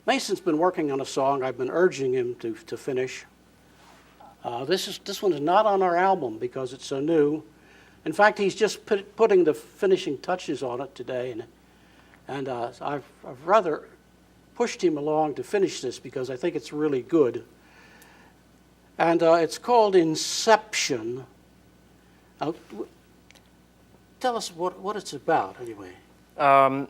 Mason's been working on a song. I've been urging him to finish. This one is not on our album because it's so new. In fact, he's just putting the finishing touches on it today, and I've rather pushed him along to finish this because I think it's really good. And it's called Inception. Tell us what it's about, anyway.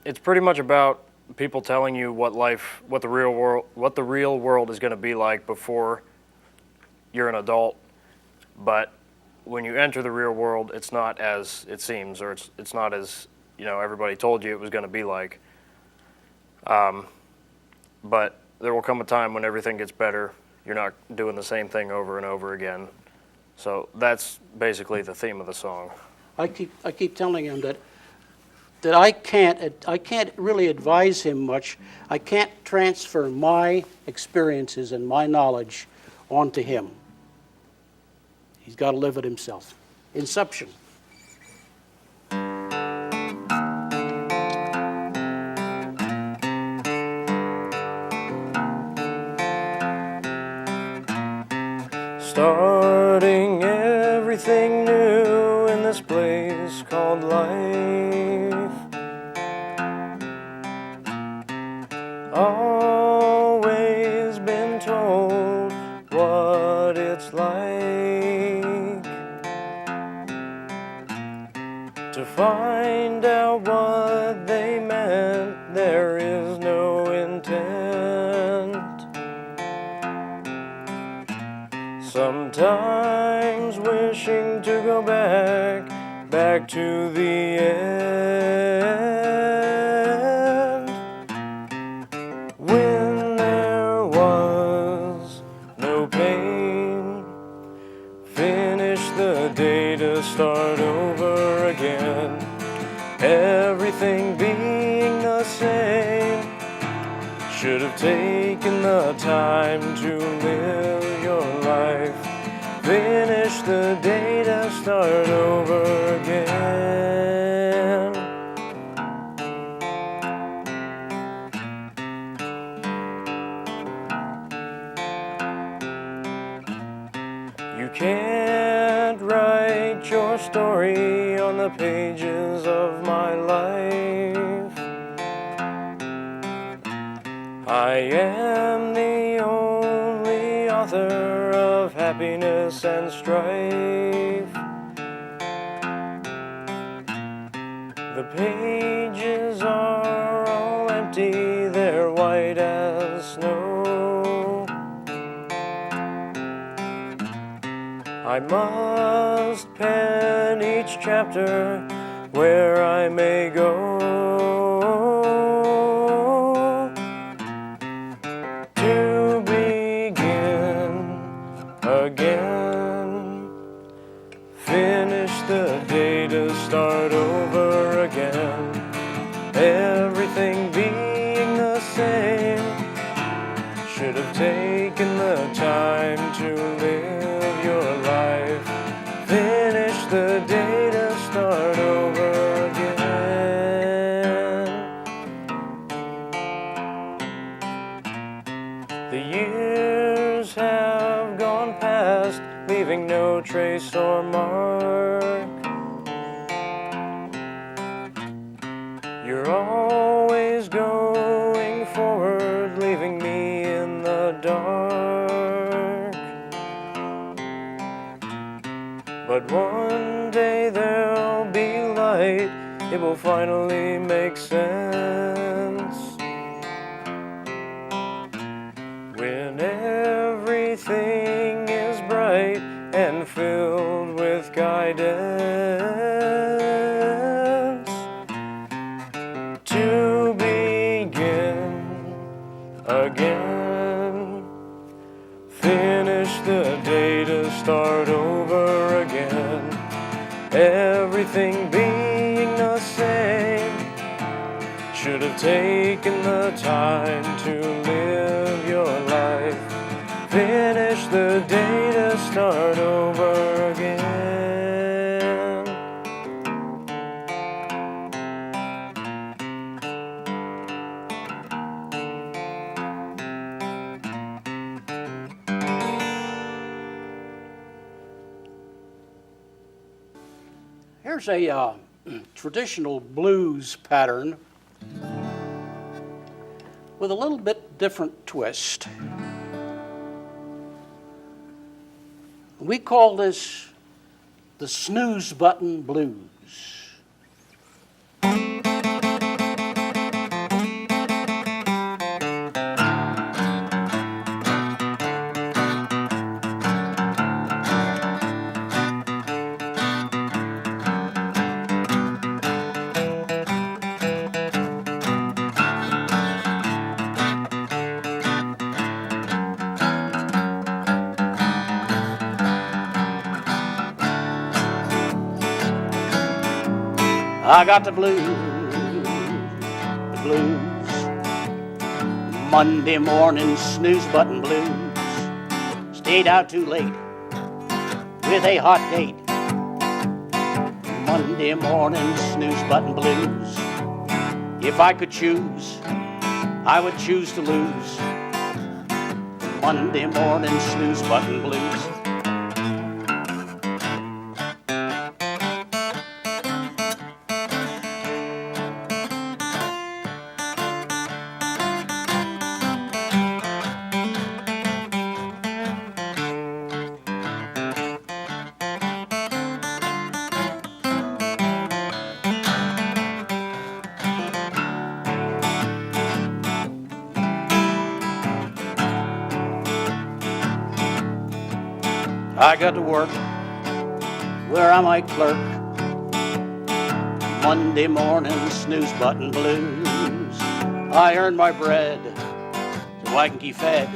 It's pretty much about people telling you what the real world is going to be like before you're an adult, but when you enter the real world, it's not as it seems, or it's not as everybody told you it was going to be like. But there will come a time when everything gets better. You're not doing the same thing over and over again. So that's basically the theme of the song. I keep telling him that I can't really advise him much. I can't transfer my experiences and my knowledge onto him. He's got to live it himself. Inception. Starting everything new in this place called life. Always been told what it's like to find out what they meant. There is no intent. Sometimes wishing to go back to the end, when there was no pain. Finish the day to start over again, everything being the same. Should have taken the time to live your life. Finish the day to start over again. You can't write your story on the pages of my life. I am the only author of happiness and strife. The pages are all empty, they're white as snow. I must pen each chapter where I may go. Again, finish the day to start over again, everything being the same. Should have taken the time to live your life. Finish the day to start over again. The years have gone past, leaving no trace or mark. You're always going forward, leaving me in the dark. But one day there'll be light, it will finally make sense. When everything is bright and filled with guidance, to begin again. Finish the day to start over again, everything being the same. Should have taken the time to live your life. Finish the day to start over again. Here's a traditional blues pattern with a little bit different twist. We call this the snooze button blues. I got the blues, Monday morning snooze button blues. Stayed out too late with a hot date. Monday morning snooze button blues. If I could choose, I would choose to lose. Monday morning snooze button blues. I got to work where I might clerk. Monday morning snooze button blues. I earn my bread so I can keep fed.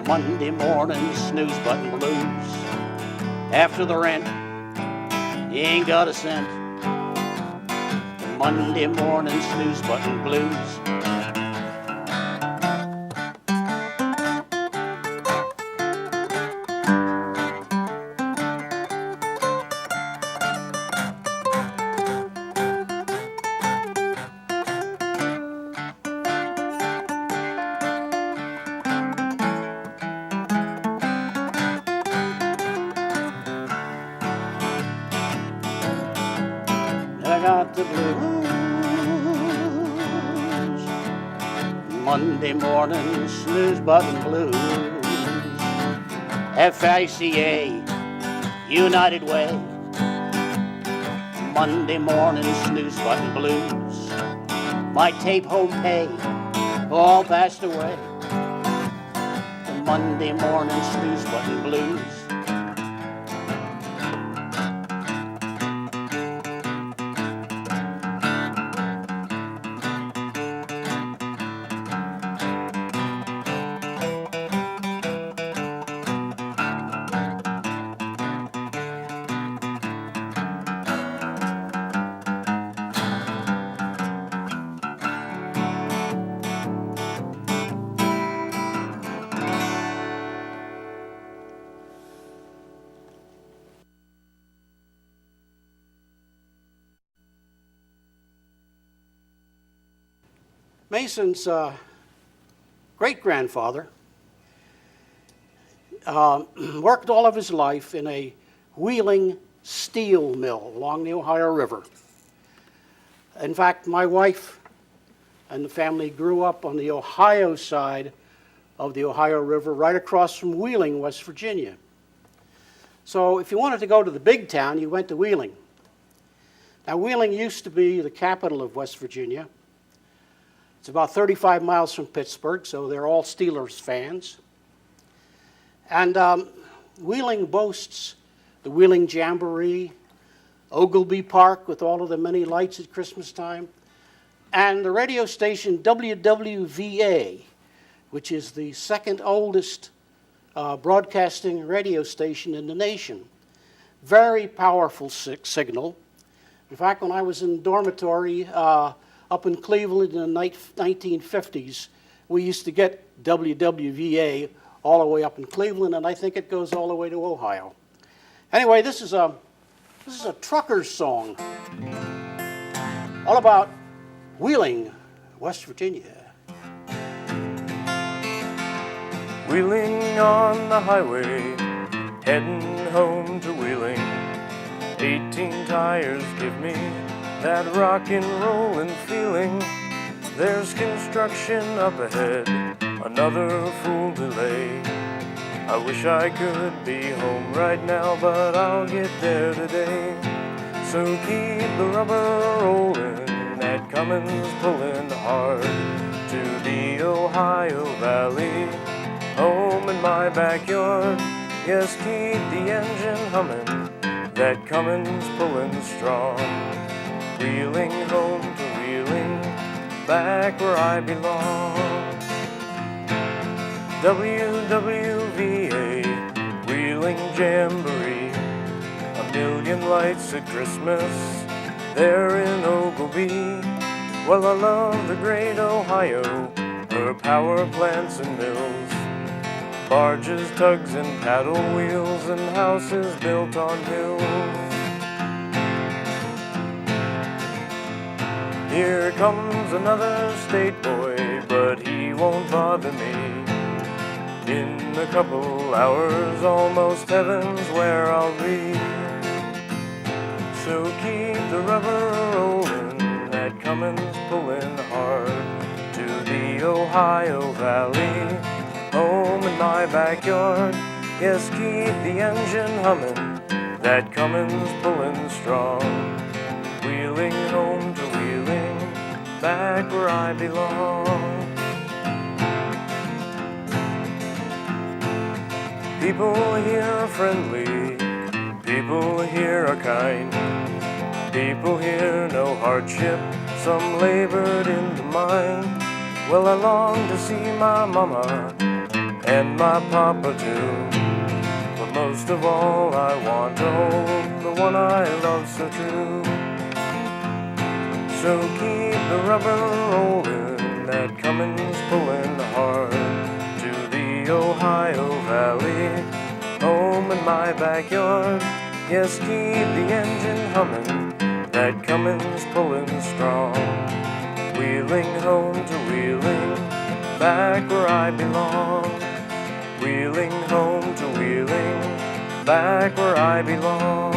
Monday morning snooze button blues. After the rent, you ain't got a cent. Monday morning snooze button blues. I got the blues. Monday morning snooze button blues. FICA, United Way. Monday morning snooze button blues. My tape home pay all passed away. Monday morning snooze button blues. Mason's great-grandfather worked all of his life in a wheeling steel mill along the Ohio River. In fact, my wife and the family grew up on the Ohio side of the Ohio River, right across from Wheeling, West Virginia. So if you wanted to go to the big town, you went to Wheeling. Now, Wheeling used to be the capital of West Virginia. It's about 35 miles from Pittsburgh, so they're all Steelers fans. And Wheeling boasts the Wheeling Jamboree, Ogilvy Park with all of the many lights at Christmas time, and the radio station WWVA, which is the second oldest broadcasting radio station in the nation. Very powerful signal. In fact, when I was in dormitory up in Cleveland in the 1950s, we used to get WWVA all the way up in Cleveland, and I think it goes all the way to Ohio. Anyway, this is a trucker's song, all about Wheeling, West Virginia. Wheeling on the highway, heading home to Wheeling. 18 tires give me that rock and rollin' feeling. There's construction up ahead, another fool delay. I wish I could be home right now, but I'll get there today. So keep the rubber rollin', that Cummins pullin' hard to the Ohio Valley, home in my backyard. Yes, keep the engine hummin', that Cummins pullin' strong, wheeling home to wheeling, back where I belong. WWVA, Wheeling Jamboree, a million lights at Christmas there in Ogilvie. Well, I love the great Ohio, her power plants and mills, barges, tugs, and paddle wheels, and houses built on hills. Here comes another state boy, but he won't bother me. In a couple hours, almost heaven's where I'll be. So keep the rubber rollin', that Cummins pullin' hard to the Ohio Valley, home in my backyard. Yes, keep the engine hummin', that Cummins pullin' strong, wheeling home to wheeling, back where I belong. People here are friendly, people here are kind, people here know hardship, some labored into mine. Well, I long to see my mama and my papa too, but most of all I want to hold the one I love so true. So keep the rubber rollin', that Cummins pullin' hard to the Ohio Valley, home in my backyard. Yes, keep the engine hummin', that Cummins pullin' strong, wheeling home to wheeling, back where I belong. Wheeling home to wheeling, back where I belong.